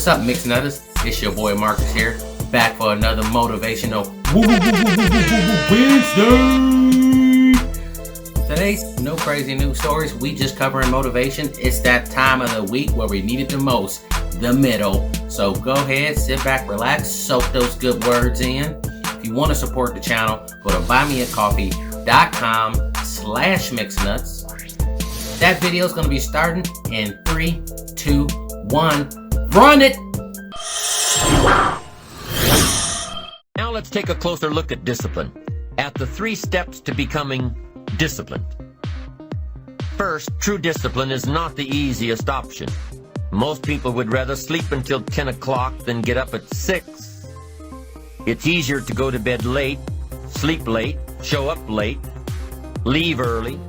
up, Mix Nutters? It's your boy Marcus here, back for another Motivational Wednesday. Today's no crazy news stories, we just covering motivation. It's that time of the week where we need it the most, the middle. So go ahead, sit back, relax, soak those good words in. If you want to support the channel, go to buymeacoffee.com/mixnuts. That video is going to be starting in 3, 2, 1. Run it! Now let's take a closer look at discipline, at the 3 steps to becoming disciplined. First, true discipline is not the easiest option. Most people would rather sleep until 10 o'clock than get up at 6. It's easier to go to bed late, sleep late, show up late, leave early.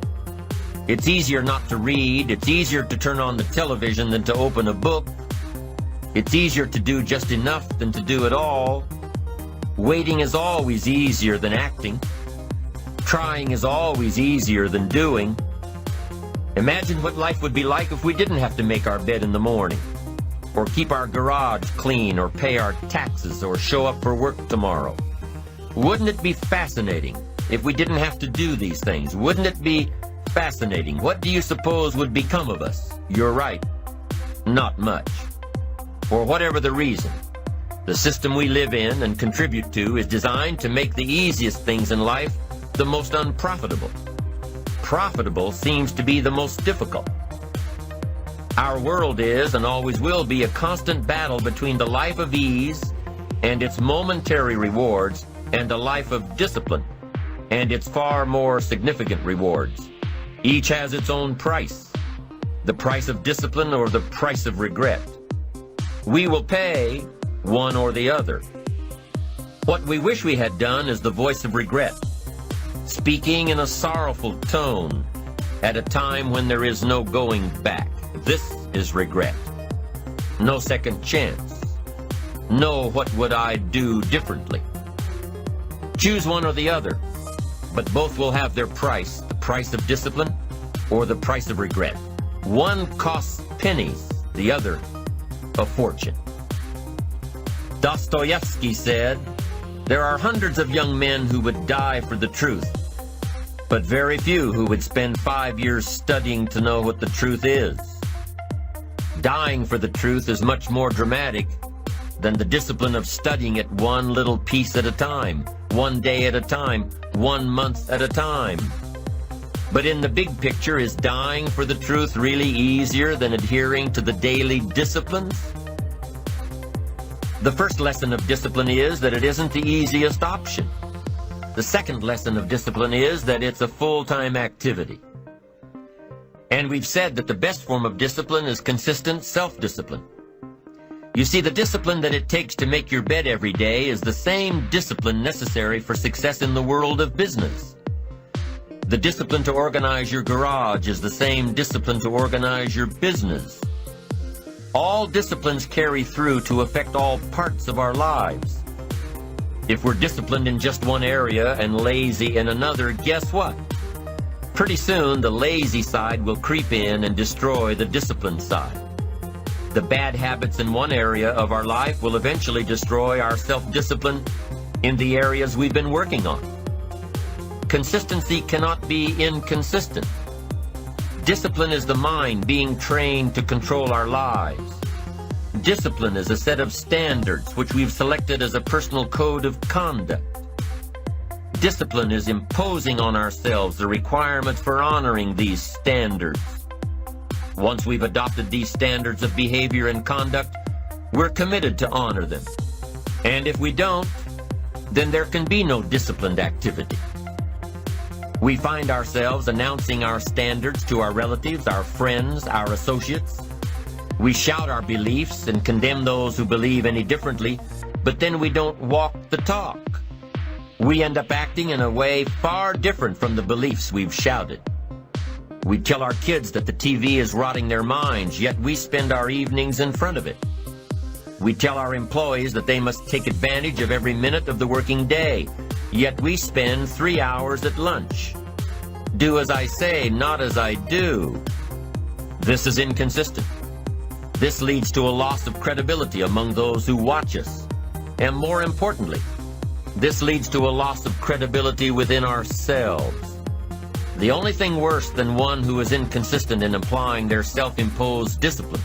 It's easier not to read. It's easier to turn on the television than to open a book. It's easier to do just enough than to do it all. Waiting is always easier than acting. Trying is always easier than doing. Imagine what life would be like if we didn't have to make our bed in the morning, or keep our garage clean, or pay our taxes, or show up for work tomorrow. Wouldn't it be fascinating if we didn't have to do these things? Wouldn't it be fascinating? What do you suppose would become of us? You're right, not much. For whatever the reason, the system we live in and contribute to is designed to make the easiest things in life the most unprofitable. Profitable seems to be the most difficult. Our world is and always will be a constant battle between the life of ease and its momentary rewards and a life of discipline and its far more significant rewards. Each has its own price, the price of discipline or the price of regret. We will pay one or the other. What we wish we had done is the voice of regret, speaking in a sorrowful tone at a time when there is no going back. This is regret. No second chance. No what would I do differently. Choose one or the other, but both will have their price, the price of discipline or the price of regret. One costs pennies, the other a fortune. Dostoevsky said, "There are hundreds of young men who would die for the truth, but very few who would spend 5 years studying to know what the truth is." Dying for the truth is much more dramatic than the discipline of studying it one little piece at a time, one day at a time, 1 month at a time. But in the big picture, is dying for the truth really easier than adhering to the daily disciplines? The first lesson of discipline is that it isn't the easiest option. The second lesson of discipline is that it's a full-time activity. And we've said that the best form of discipline is consistent self-discipline. You see, the discipline that it takes to make your bed every day is the same discipline necessary for success in the world of business. The discipline to organize your garage is the same discipline to organize your business. All disciplines carry through to affect all parts of our lives. If we're disciplined in just one area and lazy in another, guess what? Pretty soon, the lazy side will creep in and destroy the disciplined side. The bad habits in one area of our life will eventually destroy our self-discipline in the areas we've been working on. Consistency cannot be inconsistent. Discipline is the mind being trained to control our lives. Discipline is a set of standards which we've selected as a personal code of conduct. Discipline is imposing on ourselves the requirements for honoring these standards. Once we've adopted these standards of behavior and conduct, we're committed to honor them. And if we don't, then there can be no disciplined activity. We find ourselves announcing our standards to our relatives, our friends, our associates. We shout our beliefs and condemn those who believe any differently, but then we don't walk the talk. We end up acting in a way far different from the beliefs we've shouted. We tell our kids that the TV is rotting their minds, yet we spend our evenings in front of it. We tell our employees that they must take advantage of every minute of the working day, yet we spend 3 hours at lunch. Do as I say, not as I do. This is inconsistent. This leads to a loss of credibility among those who watch us. And more importantly, this leads to a loss of credibility within ourselves. The only thing worse than one who is inconsistent in applying their self-imposed disciplines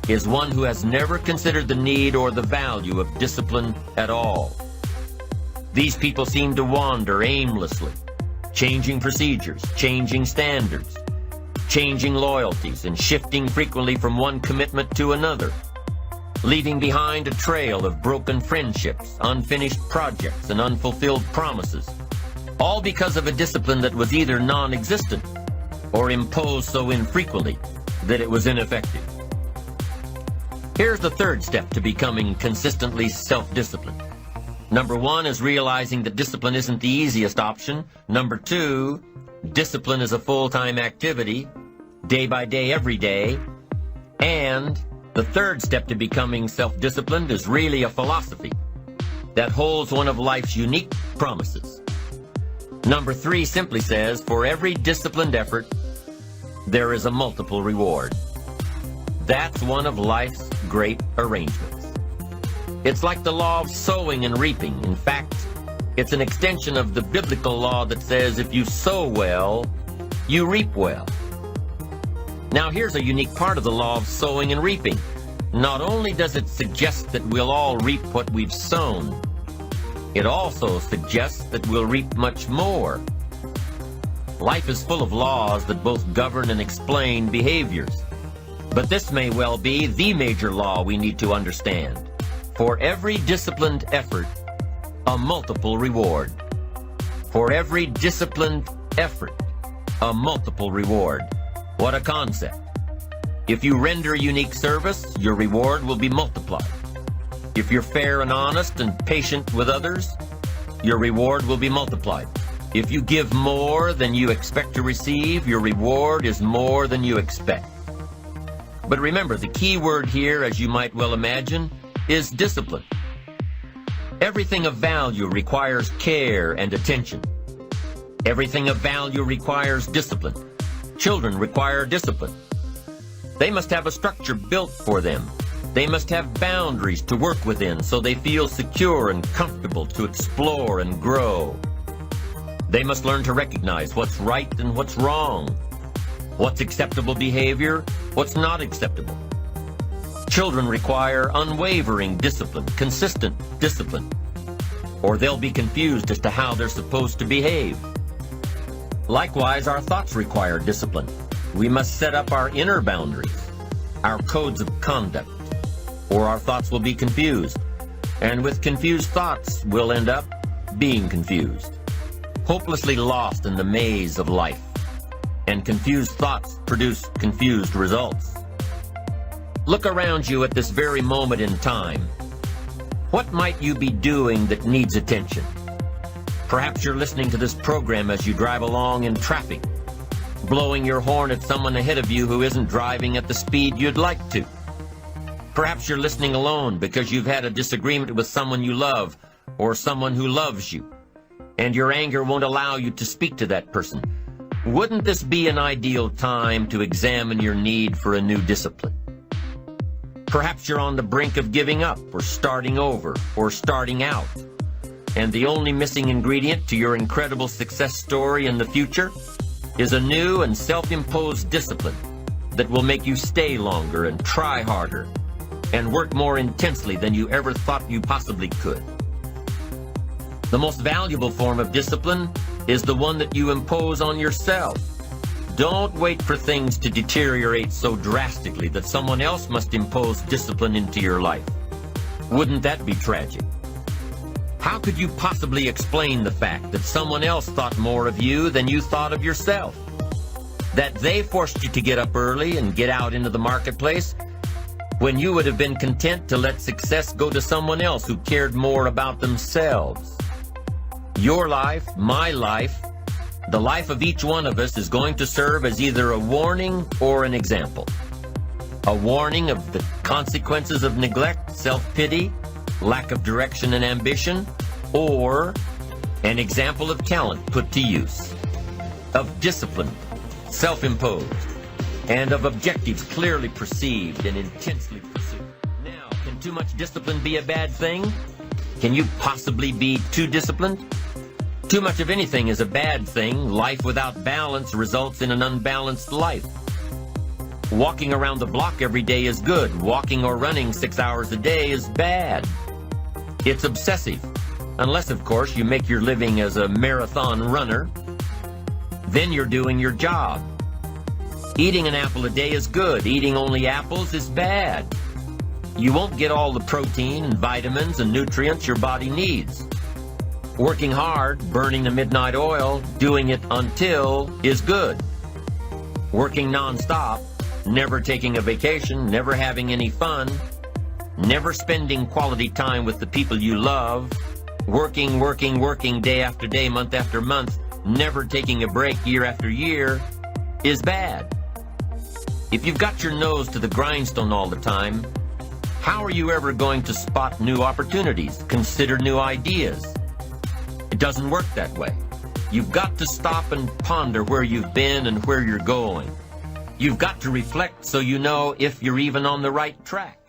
is one who has never considered the need or the value of discipline at all. These people seem to wander aimlessly, changing procedures, changing standards, changing loyalties, and shifting frequently from one commitment to another, leaving behind a trail of broken friendships, unfinished projects, and unfulfilled promises, all because of a discipline that was either non-existent or imposed so infrequently that it was ineffective. Here's the third step to becoming consistently self-disciplined. Number one is realizing that discipline isn't the easiest option. Number two, discipline is a full-time activity, day by day, every day. And the third step to becoming self-disciplined is really a philosophy that holds one of life's unique promises. Number three simply says, for every disciplined effort, there is a multiple reward. That's one of life's great arrangements. It's like the law of sowing and reaping. In fact, it's an extension of the biblical law that says if you sow well, you reap well. Now here's a unique part of the law of sowing and reaping. Not only does it suggest that we'll all reap what we've sown, it also suggests that we'll reap much more. Life is full of laws that both govern and explain behaviors. But this may well be the major law we need to understand. For every disciplined effort, a multiple reward. For every disciplined effort, a multiple reward. What a concept. If you render unique service, your reward will be multiplied. If you're fair and honest and patient with others, your reward will be multiplied. If you give more than you expect to receive, your reward is more than you expect. But remember, the key word here, as you might well imagine, is discipline. Everything of value requires care and attention. Everything of value requires discipline. Children require discipline. They must have a structure built for them. They must have boundaries to work within so they feel secure and comfortable to explore and grow. They must learn to recognize what's right and what's wrong, what's acceptable behavior, what's not acceptable. Children require unwavering discipline, consistent discipline, or they'll be confused as to how they're supposed to behave. Likewise, our thoughts require discipline. We must set up our inner boundaries, our codes of conduct, or our thoughts will be confused. And with confused thoughts, we'll end up being confused, hopelessly lost in the maze of life. And confused thoughts produce confused results. Look around you at this very moment in time. What might you be doing that needs attention? Perhaps you're listening to this program as you drive along in traffic, blowing your horn at someone ahead of you who isn't driving at the speed you'd like to. Perhaps you're listening alone because you've had a disagreement with someone you love or someone who loves you, and your anger won't allow you to speak to that person. Wouldn't this be an ideal time to examine your need for a new discipline? Perhaps you're on the brink of giving up or starting over or starting out, and the only missing ingredient to your incredible success story in the future is a new and self-imposed discipline that will make you stay longer and try harder and work more intensely than you ever thought you possibly could. The most valuable form of discipline is the one that you impose on yourself. Don't wait for things to deteriorate so drastically that someone else must impose discipline into your life. Wouldn't that be tragic? How could you possibly explain the fact that someone else thought more of you than you thought of yourself? That they forced you to get up early and get out into the marketplace when you would have been content to let success go to someone else who cared more about themselves? Your life, my life, the life of each one of us is going to serve as either a warning or an example. A warning of the consequences of neglect, self-pity, lack of direction and ambition, or an example of talent put to use, of discipline, self-imposed, and of objectives clearly perceived and intensely pursued. Now, can too much discipline be a bad thing? Can you possibly be too disciplined? Too much of anything is a bad thing. Life without balance results in an unbalanced life. Walking around the block every day is good. Walking or running 6 hours a day is bad. It's obsessive. Unless, of course, you make your living as a marathon runner. Then you're doing your job. Eating an apple a day is good. Eating only apples is bad. You won't get all the protein and vitamins and nutrients your body needs. Working hard, burning the midnight oil, doing it until is good. Working nonstop, never taking a vacation, never having any fun, never spending quality time with the people you love, working day after day, month after month, never taking a break year after year is bad. If you've got your nose to the grindstone all the time, how are you ever going to spot new opportunities, consider new ideas? It doesn't work that way. You've got to stop and ponder where you've been and where you're going. You've got to reflect so you know if you're even on the right track.